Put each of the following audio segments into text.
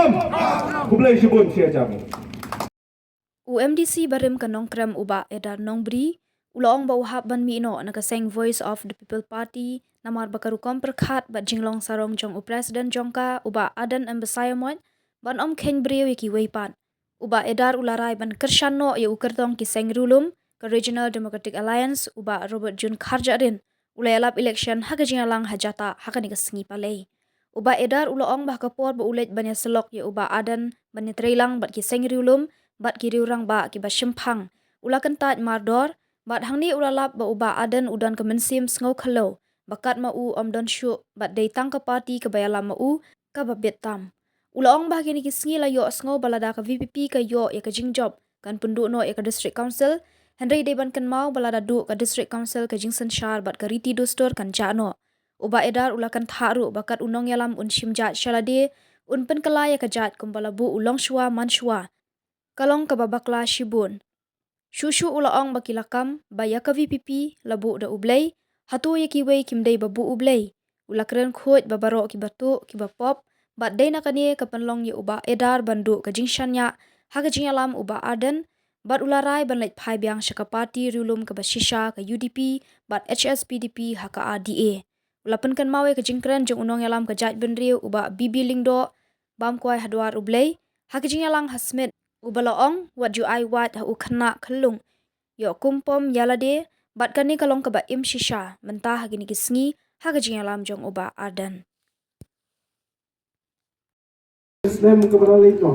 Kam. Kublai Shibun Sia Jamu. UMDC barim kanong krem uba edar nongbri ulong bauhap ban mino nakaseng Voice of the People Party namar bakarukom perkhat bat jinglong sarong jong President jongka uba adan embasayamot ban om keng brio ki weipan uba edar ularai ban kershano ye ukertong ki seng rulum ke Regional Democratic Alliance uba Robert Jun Kharjarin ulayalap election hagajingalang hajata hakani kasengi palei uba edar ulong bah kapor ba ulet banya selok ye uba adan banya trailang bat ki seng rulum bat kiri orang ba ki ba shempang ula kentat mardor bat hangni ulalap ba uba adan udan kemensim sngau khalo bakat ma u om don shu bat dei tang ka parti ke bayala ma u ka ba betam ula ong ba kini kisngi la yo sngau balada ka VPP ka yo ya ka jingjob kan penduk no ya ka district council Henry Deban kan mau balada du ka district council ka jingsen shar bat ka riti dostor kan jano uba edar ula kan tharu bakat unong yalam un shimjat shalade un pen kalaya ka jat kumbalabu ulong shua man shua kalong kababakla shibun. Shushu ulaong bakilakam baya ka VPP labu da ublay, hatu yakiway kimday babu ublay. Ulakren khut babaro ki batu ki bapop, bat day nakani kapanlong ya uba edar bandu ka jingshanya, haka jingalam uba adan, bat ularay banlait phay biang syaka parti rulum ka basisha ka UDP, bat HSPDP haka ADA. Ulapan kan mawe ka jingkren jong unong yalam ka jat benriu uba Bibi Lingdo, bam kuay hadwar ublay, haka jingalang hasmit, ubalaong wat ju ai wat ha ukhna khalung yo kumpom yalade bat kani kalong ka ba im shisha mentah gini kisngi ha gajingalam jong uba adan Islam ke balai itu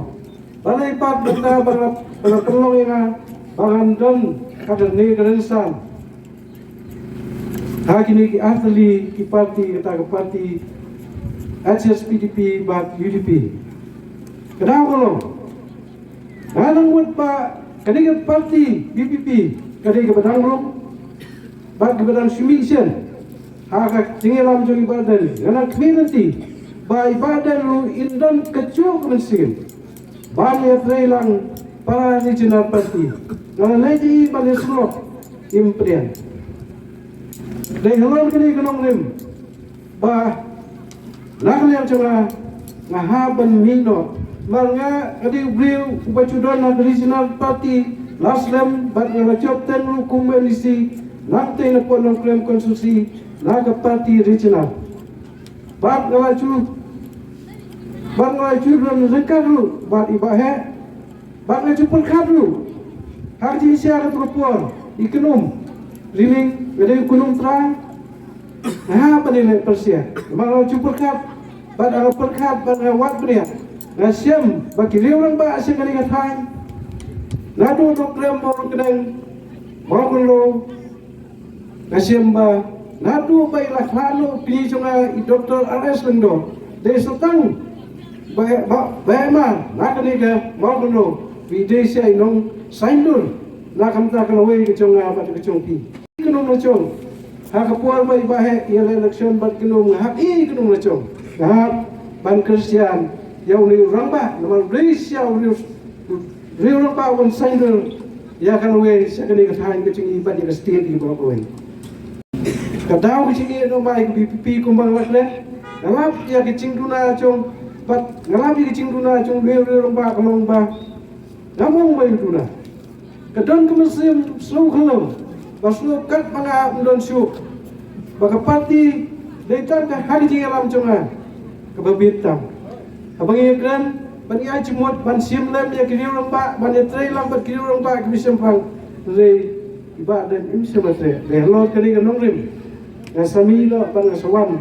balai pat benda pada pelong yang bangan kada ni kerensan ha kini ki ahli ki parti kata ke parti HSPDP bat UDP kenapa lo Nanang buat pak kadiga parti BPP kadiga badang belum bag badang submission hak tinggalam jong ibadan nanang community ba ibadan lu indan kecil kemensin bali trailang para regional party nanang lagi bali slot imprian dai halon kadiga nong rim ba nakaliam jonga ngahaban mino Marga kadi beliau ubacudon na regional party laslam bat ngala job ten lu kumbelisi nanti na po ng klem konsusi naga party regional bat ngala ron rekadu bat ibahe bat ngala perkat lu haji siya katropor ikenum riling gede kunum tra ha panile persia ngala perkat bat ngala perkat bat ngala wat bria Nasyam bagi orang ba asyam kani katay nado no krem mo kedeng mo kulo nasyam ba nado ba ilaklalo pini sunga Dr. RS Lendo de sultang ba ma nakani ka mo kulo videsya inong saindur nakamta kalaway ke sunga ba ke sungpi kunong no chong ha kapuar ba ibahe iya election bat kunong ha kunong no chong ha ban Kristian yang ni orang ba nama Malaysia orang ba on singer ya kan we sakani ka thain ka chingi ba di ka state di bawah we ka daw ka chingi no ba BPP kumbang wasle ngalap ya ka chingduna chong bat ngalap ka chingduna chong we orang ba kalong ba namong ba yuduna ka don ka muslim slow kalong baslo kat mga undon syu baka party daytan ka hari jingalam chonga ka babitam abang ikran ban ia cimut ban simlam ya kiri orang pak ban trai lam ban kiri orang pak kami sempang re iba dan im sematre le lo kali kanong rim ngasami lo ban ngasawan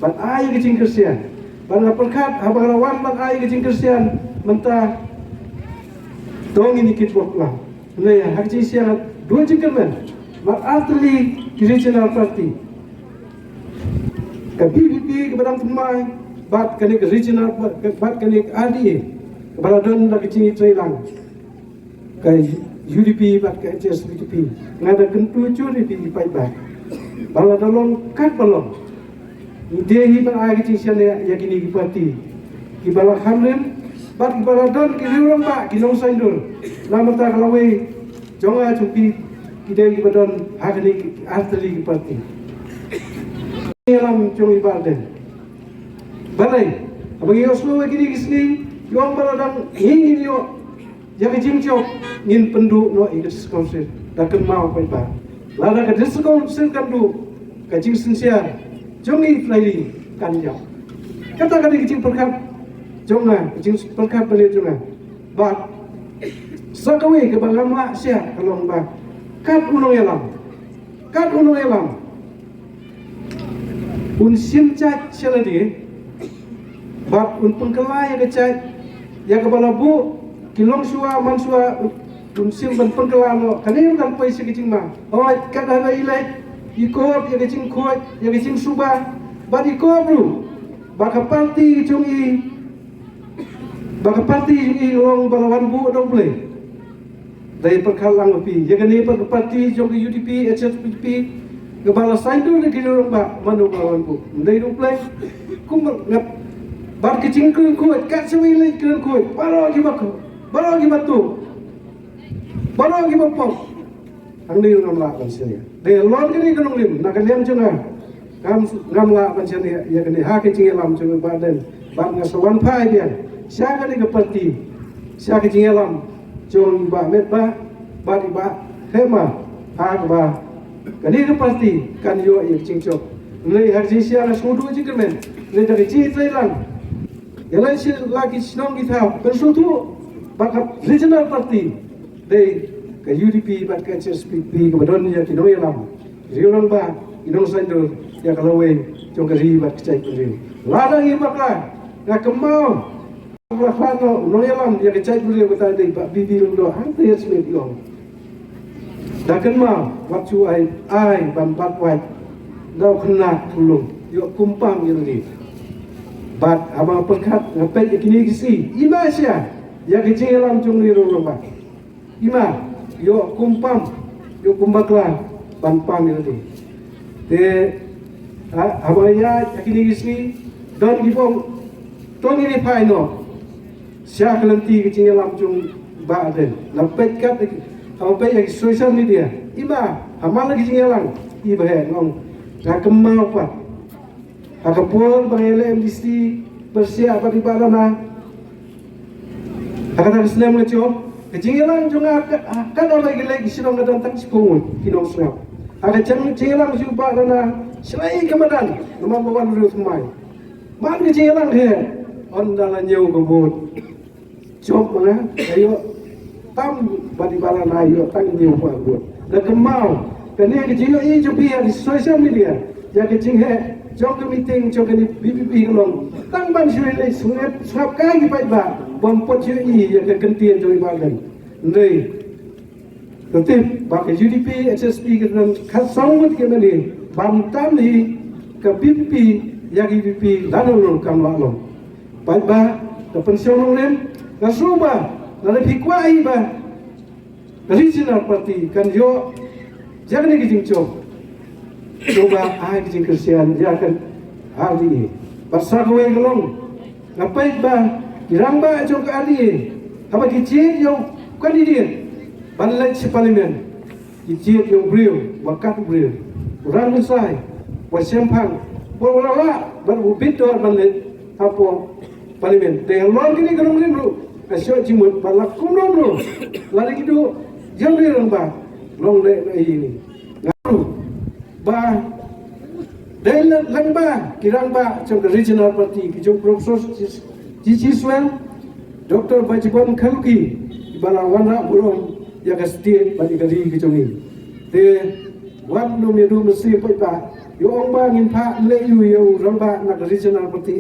ban ai kecing Kristian ban perkat abang lawan ban ai kecing Kristian mentah dong ini kit bokla le hakji siang dua jingkerman mat atli regional party ke BPP ke badang pemai bat kani ke regional bat kani ke ADA kepala don lagi cingi trailang ke UDP bat ke HSPDP ngada kentu curi di paibat bala dalong kat balong dia hiban ai ke cingi ya gini parti ki bala hamlin bat kepala don ki riurang ba ki nong saindur nama ta kalawe jonga cumpi kidai ki badon hakani asli ki parti alam cungi baden balai abang Oslo gini kisni Yung baladang hingin yo, yang jingjo ngin pendu no ikas konsil, dah kemau apa itu? Lada ke diskonsil kan du, kajing sensia, jongi flying kan jauh. Kata kata kajing perkat, jonga, kajing perkat beli jonga, bat sakawe ke balam mak sia kalau mbak, kat unong elam, un sim cat seladi, bat un pengkelai ke cat, ya ke balabu, kilong sua mansua. Un sim ban pengkelano, kanin kan paisa kajing ma, oh kat ada ilai, ikut ya kajing kuat, ya kajing subah, bat ikut bro, baka parti jungi, baka parti jungi long balawan bu dong boleh. Dari perkalang api, ya kani baka parti jungi UDP, HSPP, kepala saindu lagi orang ba, manu balawan bu, dari dong boleh, kum ngap, bat kajing kuat, kat sewi ilai kuat, baru lagi batu. Baru lagi bapak, andi ngam lah pensiunnya. Dia lor kini kenong lim, nak liam cunga, ngam lah pensiunnya. Ya kini hak kecing elam cunga badan, bang ngasawan pai dia. Siapa ni keperti, siapa kecing elam, cung ba met ba, badi ba, hema, hak ba. Kini keperti kan yo yang kecing cok. Mulai hari siapa sudu cikar men, mulai dari cik Thailand. Yang lain si lagi senang kita, bersuatu, bakal regional party. Dari ke UDP, bat ke HSPP, ke badan ya kino elam, riulang ba, inong saindo ya kalau jong keri bat kecai kuring. Ladang ibaklah, nak kemau, belakano, nong elam ya kecai kuring kata deh, bat bibi lundo, hantu ya semua diong. Dah kemau, waktu ai ban white, dah kena tulung, yuk kumpang yang ni. Bat abang perkat ngepet kini kisi, imasya, ya kecai elam jong riulang ba. Ima, yo kumpam, yo kumbaklah, banpam itu. Te, abaya kini kisni, don gipong, ton ini paino, siapa kelanti kecil langsung badan, lepet kat, apa yang sosial media, ima, amal lagi kecil lang, iba ngong, nak kemau apa, akapun bangele MDC bersiap di barana, akan ada senam ngecop. Kejingelang juga kan orang lagi sinong ngadang tak sepungul kinong sengap. Ada kejingelang juga dana selain kemudian nama bawan dulu semai. Mak kejingelang he on dalam jauh kebun. Cop mana? Ayo tam badi balan ayo tang jauh kebun. Dan kemau kerana kejingelang ini juga di sosial media. Ya kejinghe jauh ke meeting jauh ke BBB kelong. Tang ban suai sengap kaki baik ba. Bampot ini yang kekentian jauh bagan. Nei, tapi bagi UDP, HSP kita kasaumat kita ni, bantam ni ke BP yang BP lalu kamlalu. Baik ba, kepensiun orang kasuba, lalu hikuai ba, regional party kan yo jangan lagi jingcok. Coba ai jing Kristian jangan hari ini. Pasal kau yang long, ngapain ba, kirang ba jong kali, apa kicik yo. Kandidat balai parlimen kicit yang beliau bakat beliau orang besar wasempang berwala berbidor balai apa parlimen dengan luar kini kalau beliau asyik jimut balak kumnom bro lari gitu jauh dia orang bah long le ini ngaru bah dan lang bah kirang bah macam regional party kijong profesor Cici Swell Dr. Bajibon Kaluki balawan nak burung yang kesetian bagi kali kecungi. Te wan nom ya dum mesti pa yo ong ba ngin pha le yu yo rong ba nak regional party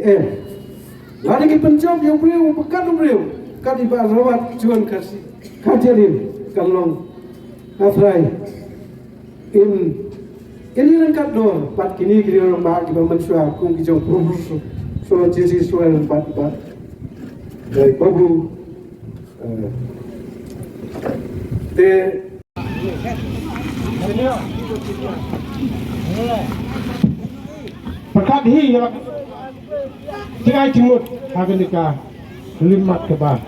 lari ki pencop yo brio bekat brio kan iba rawat juan kasih kajirin kalong afrai ini lengkap dor pat kini kiri orang ba ki mansua kung ki jong profesor so jisi sual pat dari babu Perkat hi yang tinggal jemut harga nikah limat ke bah